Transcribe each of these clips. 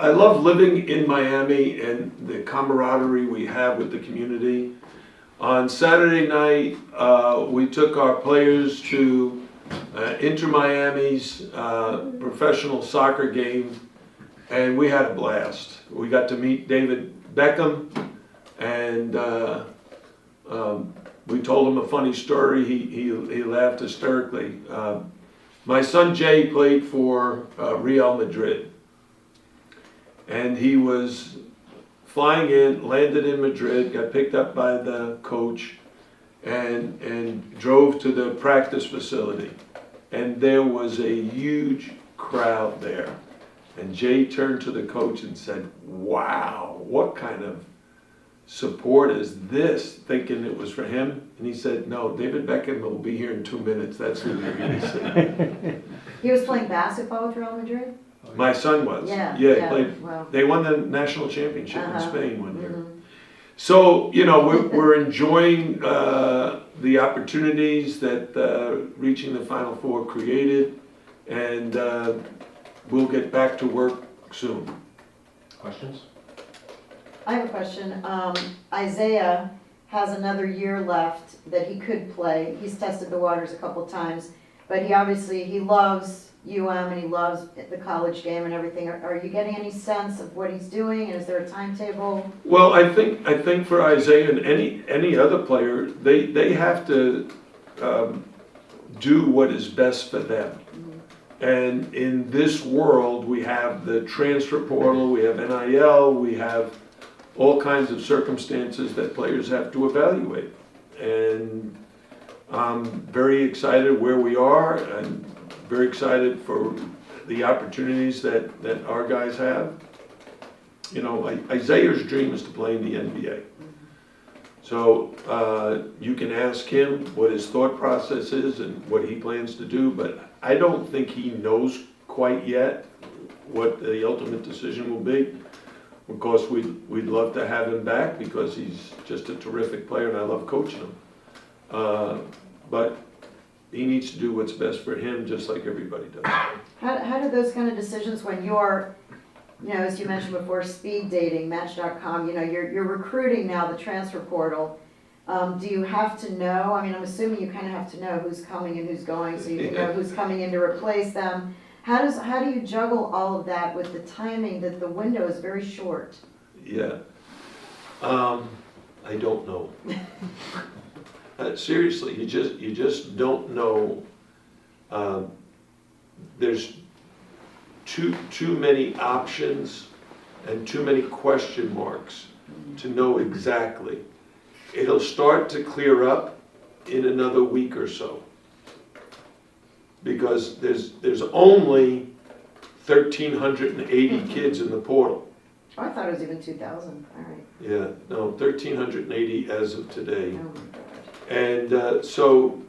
I love living in Miami and the camaraderie we have with the community. On Saturday night, we took our players to Inter Miami's professional soccer game, and we had a blast. We got to meet David Beckham, and we told him a funny story. He laughed hysterically. My son Jay played for Real Madrid, and he was flying in, landed in Madrid, got picked up by the coach, and drove to the practice facility. And there was a huge crowd there. And Jay turned to the coach and said, "Wow, what kind of support is this?" Thinking it was for him. And he said, "No, David Beckham will be here in 2 minutes. That's who you're going to see." He was playing basketball with Real Madrid? My son was. Yeah, he yeah, played. wow. They won the national championship in Spain one year. Mhm. So, you know, we're enjoying the opportunities that reaching the Final Four created, and we'll get back to work soon. Questions? I have a question. Isaiah has another year left that he could play. He's tested the waters a couple times, but he loves UM and he loves the college game and everything. Are you getting any sense of what he's doing, and is there a timetable? Well, I think for Isaiah and any other player, they have to do what is best for them. And in this world, we have the transfer portal, we have NIL, we have all kinds of circumstances that players have to evaluate. And I'm very excited where we are, and very excited for the opportunities that our guys have. You know, Isaiah's dream is to play in the NBA. So you can ask him what his thought process is and what he plans to do, but I don't think he knows quite yet what the ultimate decision will be. Of course, we'd love to have him back because he's just a terrific player and I love coaching him. But he needs to do what's best for him, just like everybody does. How do those kind of decisions, when you're, you know, as you mentioned before, speed dating, Match.com, you know, you're recruiting now, the transfer portal. Do you have to know? I mean, I'm assuming you kind of have to know who's coming and who's going, so you can know who's coming in to replace them. How do you juggle all of that with the timing that the window is very short? Yeah, I don't know. Seriously, you just don't know. There's too many options and too many question marks to know exactly. It'll start to clear up in another week or so, because there's only 1,380 kids in the portal. Oh, I thought it was even 2,000. All right. Yeah, no, 1,380 as of today. Oh my God. And so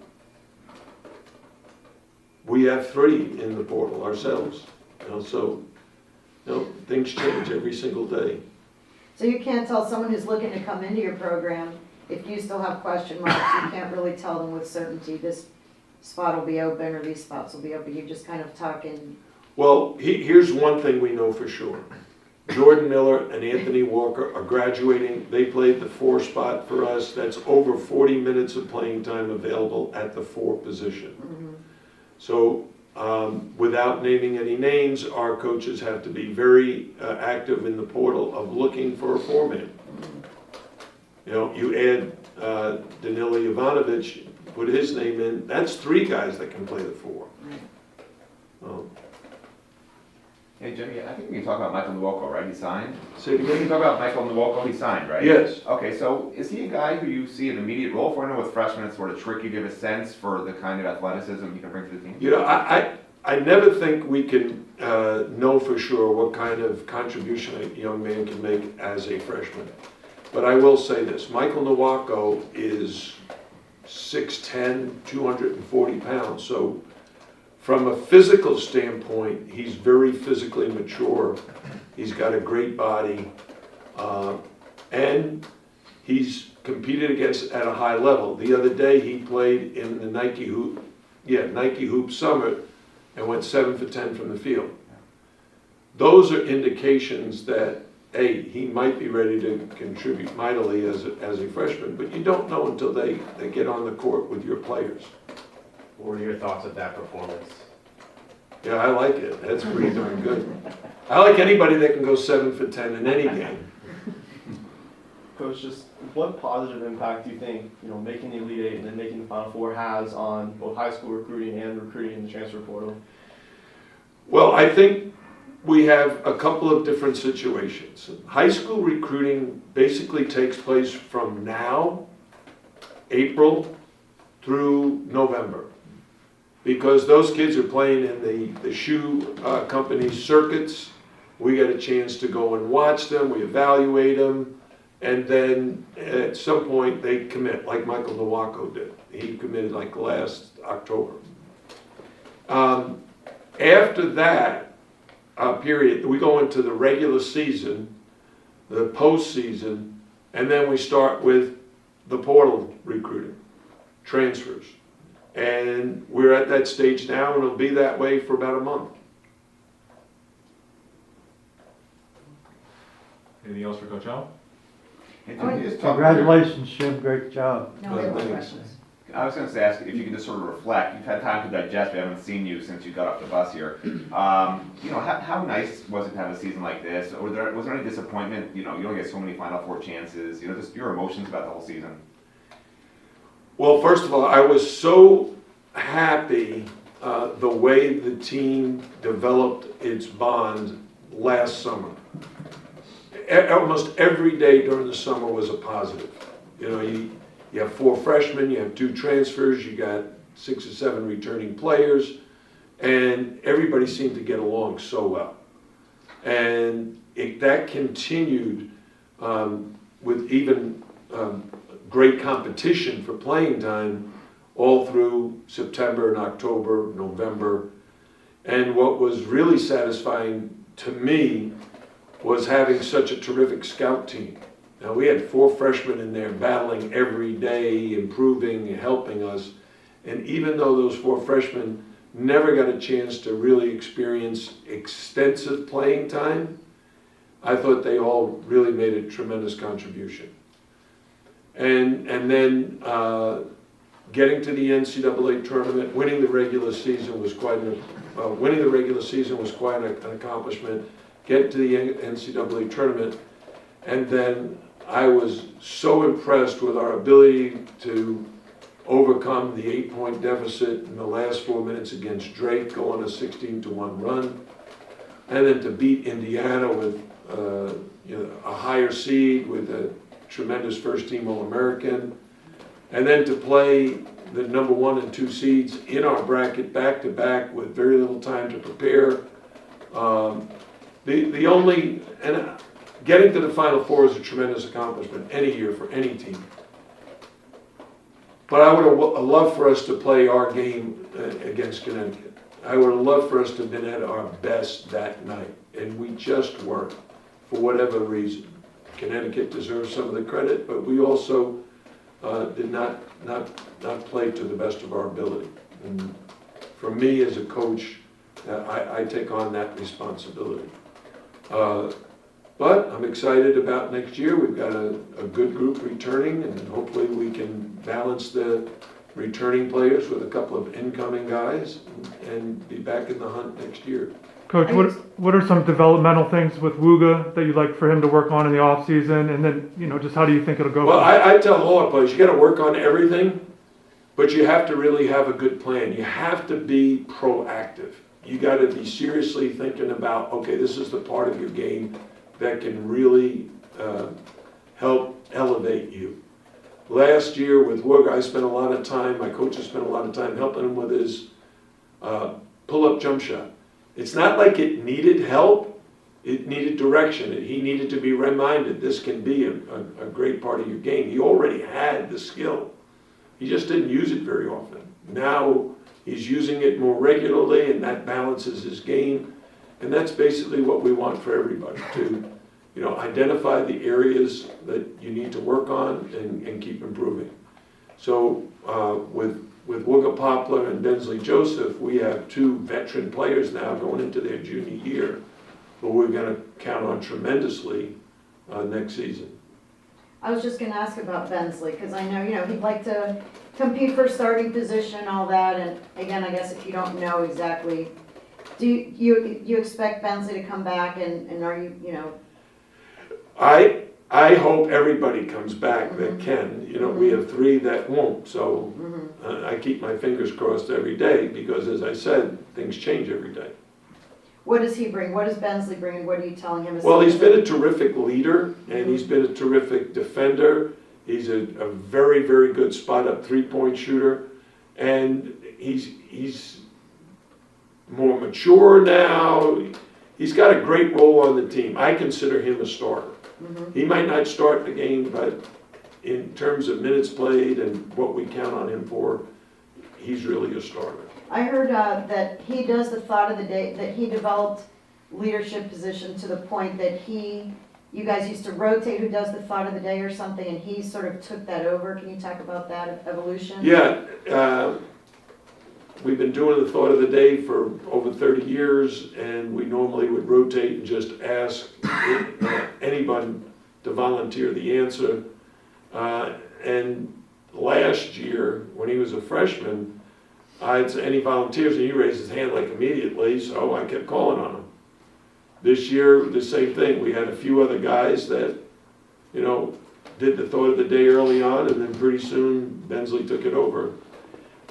we have 3 in the portal ourselves. You know, so things change every single day. So you can't tell someone who's looking to come into your program, if you still have question marks, you can't really tell them with certainty this spot will be open or these spots will be open. You just kind of talk in. Well, here's one thing we know for sure. Jordan Miller and Anthony Walker are graduating. They played the 4 spot for us. That's over 40 minutes of playing time available at the 4 position. Mm-hmm. So without naming any names, our coaches have to be very active in the portal of looking for a 4-man. You know, you add Danila Jovanovic, put his name in, that's 3 guys that can play the 4. Hey Jimmy, I think we can talk about Michael Nwoko, right? He signed? Say it We can again? talk about Michael Nwoko, he signed, right? Yes. Okay, so is he a guy who you see an immediate role for? I know with freshmen it's sort of tricky to give a sense for the kind of athleticism he can bring to the team. You know, I never think we can know for sure what kind of contribution a young man can make as a freshman. But I will say this, Michael Nwoko is 6'10", 240 pounds. So from a physical standpoint, he's very physically mature. He's got a great body. And he's competed against at a high level. The other day he played in the Nike Hoop Summit and went 7 for 10 from the field. those are indications that, hey, he might be ready to contribute mightily as a freshman, but you don't know until they get on the court with your players. What were your thoughts of that performance? Yeah, I like it. That's pretty darn good. I like anybody that can go 7 for 10 in any game. Coach, just what positive impact do you think, making the Elite Eight and then making the Final Four has on both high school recruiting and recruiting in the transfer portal? Well, I think we have a couple of different situations. High school recruiting basically takes place from now, April, through November. Because those kids are playing in the shoe company circuits. We get a chance to go and watch them, we evaluate them, and then at some point they commit, like Michael Nowako did. He committed like last October. After that period, we go into the regular season, the postseason, and then we start with the portal recruiting, transfers. And we're at that stage now, and it'll be that way for about a month. Anything else for Coach Al? And can you just talk- Congratulations, Jim, great job. No, we have more Thanks. questions. I was going to ask if you could just sort of reflect. You've had time to digest. We haven't seen you since you got off the bus here. How nice was it to have a season like this? Or was there any disappointment? You only get so many Final Four chances. Just your emotions about the whole season. Well, first of all, I was so happy the way the team developed its bond last summer. Almost every day during the summer was a positive. You have 4 freshmen, you have 2 transfers, you got 6 or 7 returning players, and everybody seemed to get along so well. And that continued with even great competition for playing time all through September and October, November. And what was really satisfying to me was having such a terrific scout team. Now, we had 4 freshmen in there battling every day, improving, helping us. And even though those 4 freshmen never got a chance to really experience extensive playing time, I thought they all really made a tremendous contribution. And then getting to the NCAA tournament, winning the regular season was quite an accomplishment. Getting to the NCAA tournament, and then I was so impressed with our ability to overcome the 8-point deficit in the last 4 minutes against Drake, go on a 16-1 run, and then to beat Indiana with a higher seed with a tremendous first-team All-American, and then to play the number 1 and 2 seeds in our bracket back-to-back with very little time to prepare. Getting to the Final Four is a tremendous accomplishment any year for any team. But I would have loved for us to play our game against Connecticut. I would have loved for us to have been at our best that night, and we just weren't, for whatever reason. Connecticut deserves some of the credit, but we also did not play to the best of our ability. And for me as a coach, I take on that responsibility. But I'm excited about next year. We've got a good group returning, and hopefully we can balance the returning players with a couple of incoming guys and be back in the hunt next year. Coach, what are some developmental things with Wooga that you'd like for him to work on in the off season, and then just how do you think it'll go? Well, I tell all our players, you got to work on everything, but you have to really have a good plan. You have to be proactive. You got to be seriously thinking about, okay, this is the part of your game that can really help elevate you. Last year with Wooga, I spent a lot of time, my coaches spent a lot of time helping him with his pull-up jump shot. It's not like it needed help, it needed direction. He needed to be reminded this can be a great part of your game. He already had the skill. He just didn't use it very often. Now he's using it more regularly, and that balances his game. And that's basically what we want for everybody, to identify the areas that you need to work on and keep improving. So with Wooga Poplar and Bensley Joseph, we have 2 veteran players now going into their junior year who we're gonna count on tremendously, next season. I was just gonna ask about Bensley, because I know, he'd like to compete for starting position, all that, and again, I guess if you don't know exactly, do you expect Bensley to come back, and are you, I hope everybody comes back that can. We have 3 that won't, so I keep my fingers crossed every day because, as I said, things change every day. what does he bring? What does Bensley bring, and what are you telling him? Well, he's been a terrific leader, and he's been a terrific defender. He's a very, very good spot-up three-point shooter, and he's more mature now. He's got a great role on the team. I consider him a starter. He might not start the game, but in terms of minutes played and what we count on him for, he's really a starter. I heard that he does the thought of the day, that he developed leadership position to the point that you guys used to rotate who does the thought of the day or something, and he sort of took that over. Can you talk about that evolution? Yeah, we've been doing the thought of the day for over 30 years, and we normally would rotate and just ask anyone to volunteer the answer. And last year, when he was a freshman, I'd say, any volunteers, and he raised his hand like immediately, so I kept calling on him. This year, the same thing. We had a few other guys that, did the thought of the day early on, and then pretty soon Bensley took it over.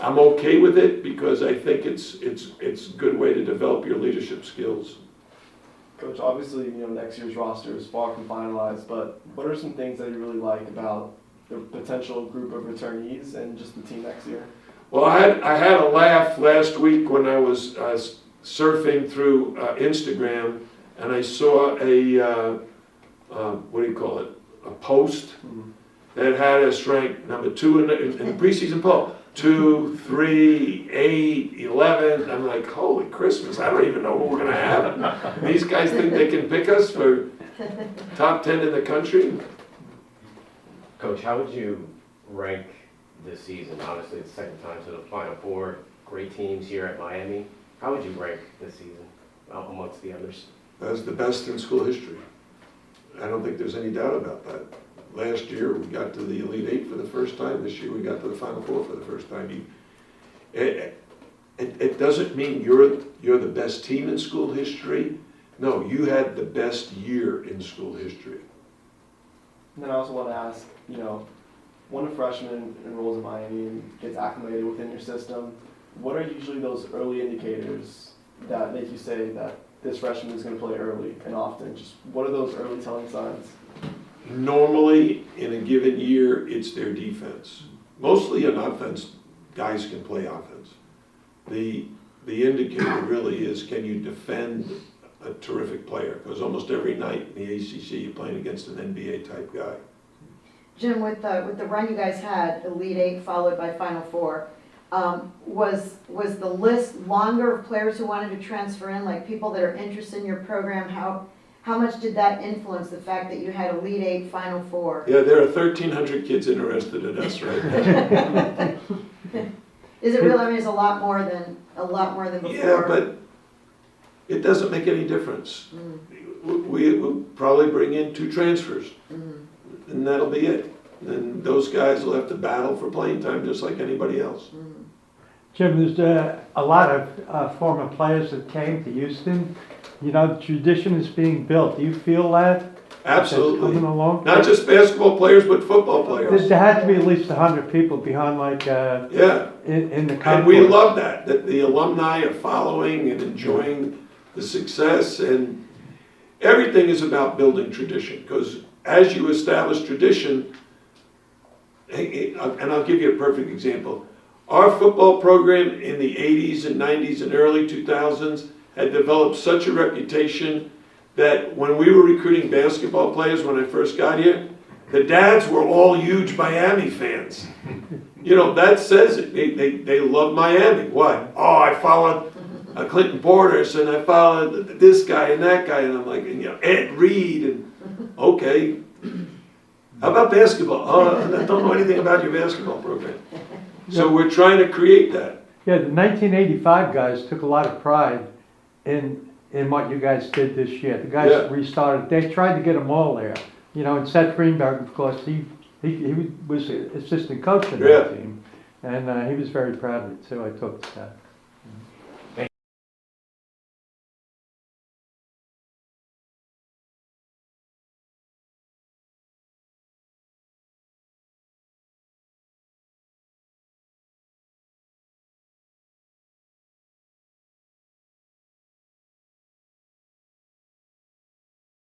I'm okay with it because I think it's a good way to develop your leadership skills. Coach, obviously, next year's roster is far from finalized, but what are some things that you really like about the potential group of returnees and just the team next year? Well, I had a laugh last week when I was surfing through Instagram, and I saw a a post that had us ranked number 2 in the preseason poll. 2, 3, 8, 11. I'm like, holy Christmas! I don't even know who we're gonna have. These guys think they can pick us for top 10 in the country. Coach, how would you rank this season? Obviously, it's the second time to the Final Four. Great teams here at Miami. How would you rank this season amongst the others? That's the best in school history. I don't think there's any doubt about that. Last year, we got to the Elite Eight for the first time. This year, we got to the Final Four for the first time. It doesn't mean you're the best team in school history. No, you had the best year in school history. And then I also want to ask, when a freshman enrolls in Miami and gets acclimated within your system, what are usually those early indicators that make you say that this freshman is going to play early and often? Just what are those early telling signs? Normally, in a given year, it's their defense. Mostly in offense, guys can play offense. The indicator really is, can you defend a terrific player? Because almost every night in the ACC, you're playing against an NBA type guy. Jim, with the run you guys had, Elite Eight followed by Final Four, was the list longer of players who wanted to transfer in, like people that are interested in your program? How much did that influence the fact that you had Elite Eight, Final Four? Yeah, there are 1,300 kids interested in us right now. Is it really? I mean, it's a lot more than before. Yeah, but it doesn't make any difference. We'll probably bring in 2 transfers, and that'll be it. And those guys will have to battle for playing time just like anybody else. Jim, there's a lot of former players that came to Houston. The tradition is being built. Do you feel that? Absolutely. That's coming along? Not just basketball players, but football players. There had to be at least 100 people behind, Yeah. in the And concourse. we love that the alumni are following and enjoying the success, and everything is about building tradition, because as you establish tradition, and I'll give you a perfect example. Our football program in the 80s and 90s and early 2000s had developed such a reputation that when we were recruiting basketball players when I first got here, the dads were all huge Miami fans. That says it. They love Miami. What? Oh, I followed Clinton Portis, and I followed this guy and that guy, and I'm like, Ed Reed, and okay. How about basketball? Oh, I don't know anything about your basketball program. So we're trying to create that. Yeah, the 1985 guys took a lot of pride in in what you guys did this year. The Yeah. guys restarted, they tried to get them all there. You know, and Seth Greenberg, of course, he was assistant coach in Yeah. that team. And he was very proud of it too. I talked to Seth.